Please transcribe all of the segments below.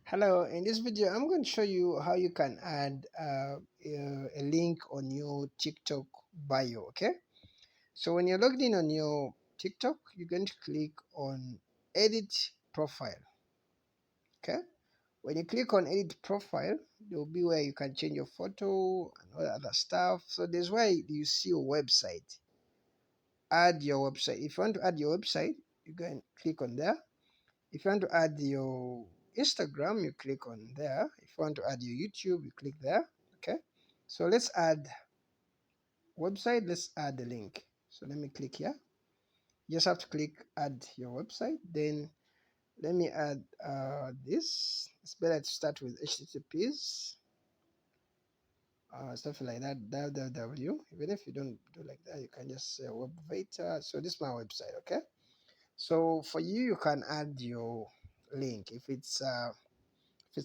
Hello, in this video I'm going to show you how you can add a link on your TikTok bio. Okay, so when you're logged in on your TikTok, you're going to click on edit profile. Okay, when you click on edit profile, there will be where you can change your photo and all other stuff. So there's where you see your website. Add your website. If you want to add your website, you go and click on there. If you want to add your Instagram, you click on there. If you want to add your YouTube, you click there. Okay, so let's add website. Let's add the link. So let me click here. You just have to click add your website. Then let me add this. It's better to start with HTTPs, stuff like that, www. Even if you don't do like that, you can just say web vita. So this is my website. Okay, so for you, you can add your link. If it's a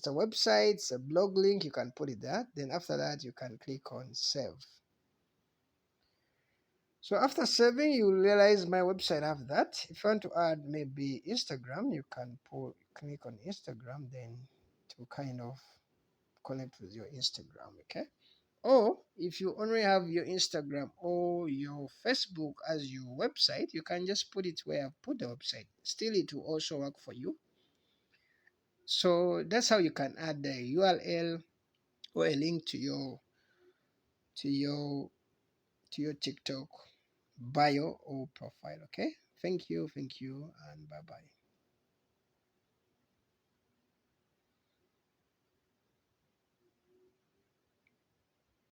website, it's a blog link, you can put it there. Then after that, you can click on save. So after saving, you will realize my website have that. If you want to add maybe Instagram, you can click on Instagram, then to kind of connect with your Instagram. Okay. Or if you only have your Instagram or your Facebook as your website, you can just put it where I've put the website. Still, it will also work for you. So that's how you can add the URL or a link to to your your TikTok bio or profile. Okay. Thank you, and bye bye.